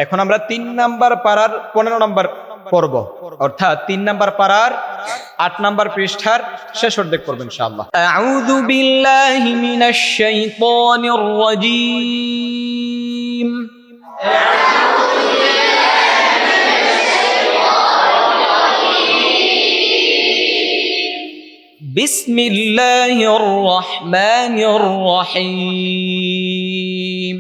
এখন আমরা 3 নাম্বার পারার 15 নাম্বার পর্ব, অর্থাৎ 3 নাম্বার পারার 8 নাম্বার পৃষ্ঠার শেষ অর্ধেক পড়ব ইনশাআল্লাহ। আউযু বিল্লাহি মিনাশ শাইতানির রাজীম। বিসমিল্লাহির রহমানির রহিম।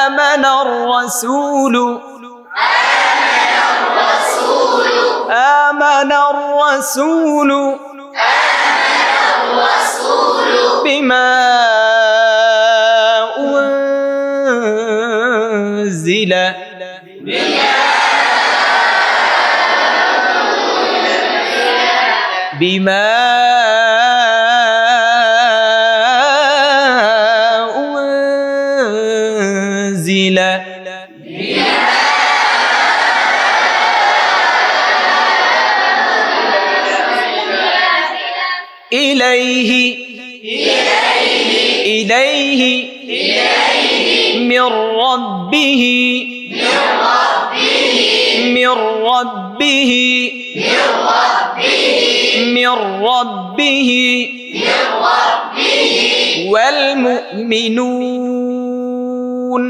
آمن الرسول بما أنزل إليه من ربه والمؤمنون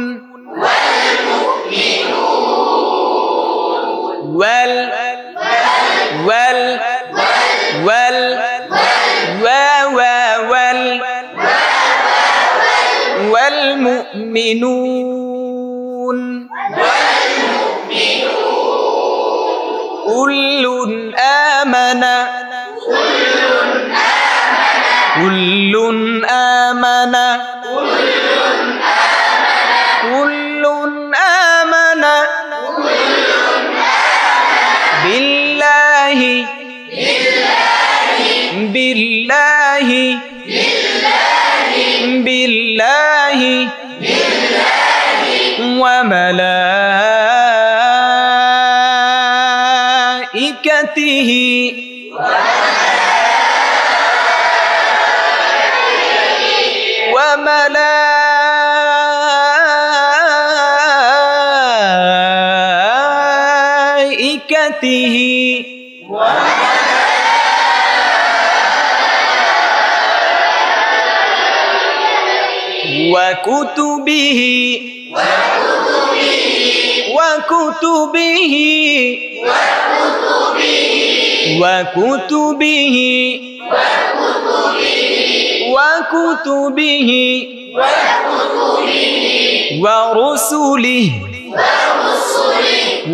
والمؤمنون كل آمن بالله وملائكته وكتبه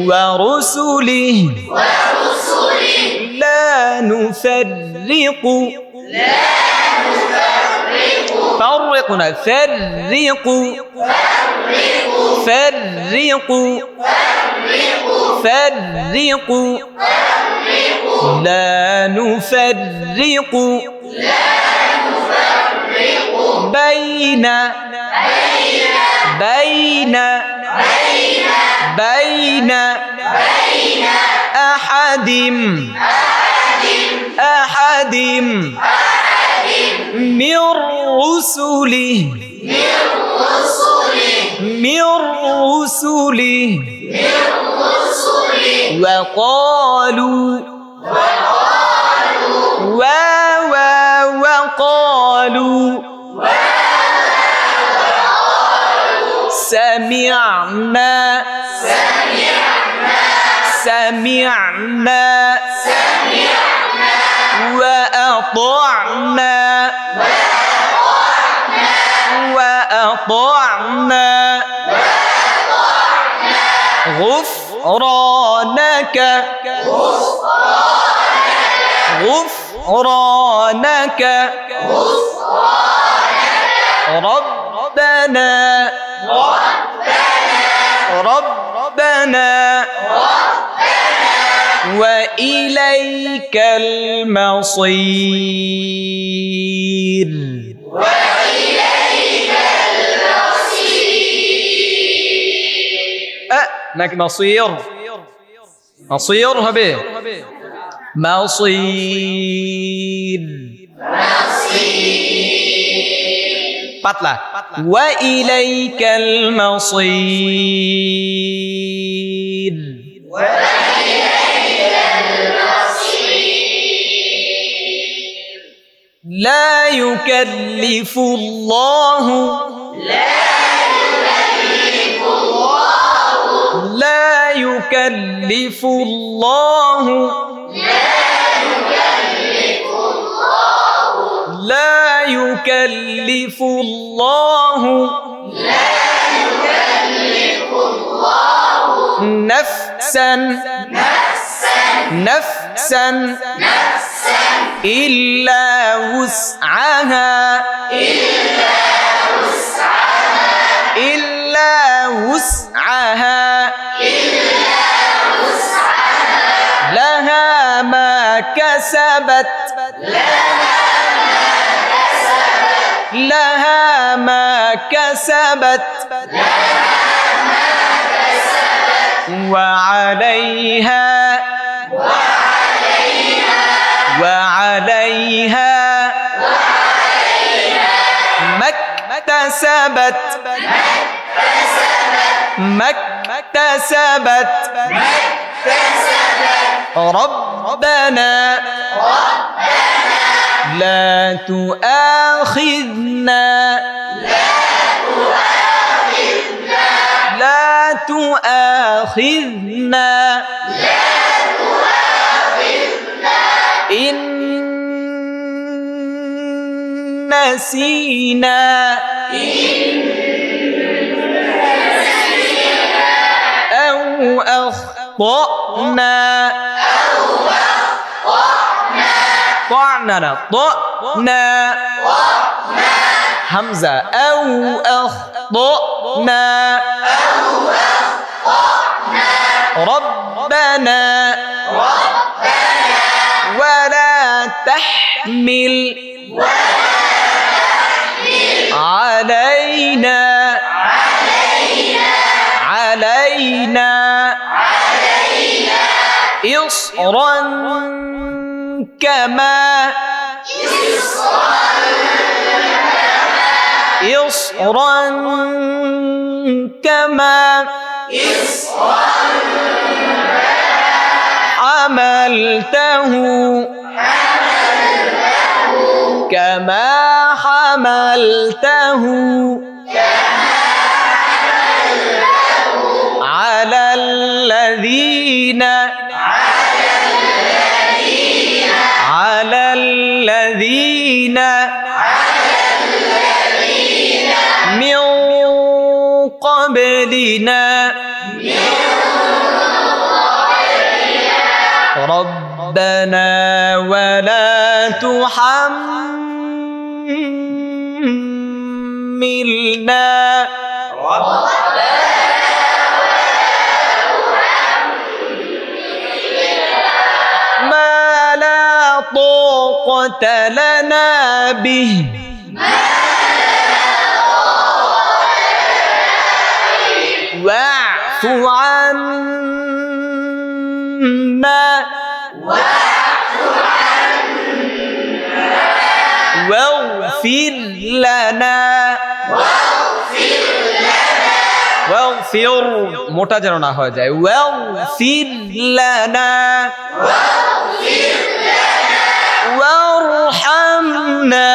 ورسله لا نفرق لا نفرق بين أحد من رسله وقالوا سمعنا وأطعنا غفرانك ربنا وإليك المصير. নাকি মাসির হবে মাসির। পাতলা ওয়া ইলাইকাল মাসির لا يكلف الله لا يكلف الله لا يكلف الله نفسا إلا وسعها لها ما كسبت وعليها ما اكتسبت ربنا لا تؤاخذنا إن نسينا أو أخطأنا طعنا همزة أو أخطأنا ربنا ولا تحمل علينا إصرا كما حملته على الذين من قبلنا ربنا ولا تحملنا ما لا طاقة لنا به واعف عنا واغفر لنا واغفر মোটা যেন না হয়ে যায় واغفر لنا وارحمنا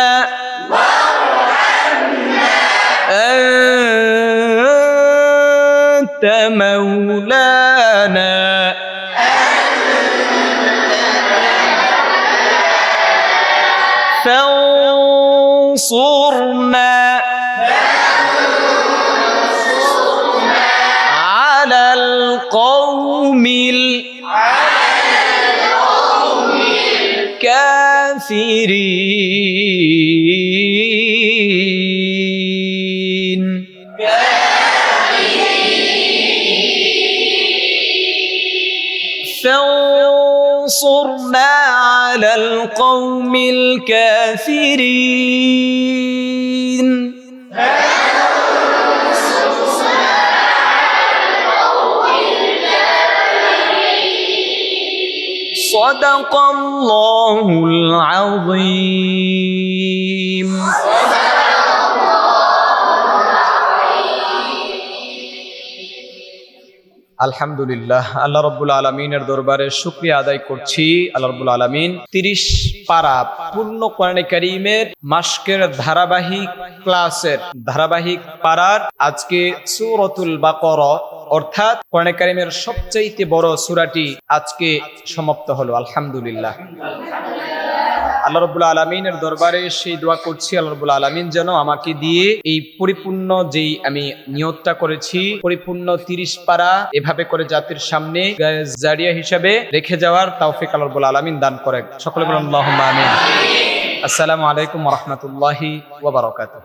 أنت مولانا فانصرنا على القوم الكافرين فانصرنا على القوم الكافرين সাদাকাল্লাহুল আযীম। আলহামদুলিল্লাহ, আল্লাহ রাব্বুল আলামিনের দরবারে শুকরিয়া আদায় করছি। আল্লাহ রাব্বুল আলামিন 30 পারা পূর্ণ কোরআনে কারীমের মাসকের ধারাবাহিক ক্লাসের ধারাবাহিক পারার আজকে সূরাতুল বাকারা অর্থাৎ কোরআনে কারীমের সবচেয়ে বড় সূরাটি আজকে সমাপ্ত হলো। আলহামদুলিল্লাহ, আল্লাহ রাব্বুল আলামিনের দরবারে সেই দোয়া করছি, আল্লাহ রাব্বুল আলামিন যেন আমাকে দিয়ে এই পরিপূর্ণ যেই আমি নিয়তটা করেছি পরিপূর্ণ 30 পারা এভাবে করে জাতির সামনে জারিয়া হিসাবে রেখে যাওয়ার তৌফিক আল্লাহ রাব্বুল আলামিন দান করেন। সকলে বলুন আল্লাহুম্মা আমিন। আসসালামু আলাইকুম ওয়া রাহমাতুল্লাহি ওয়া বারাকাতুহু।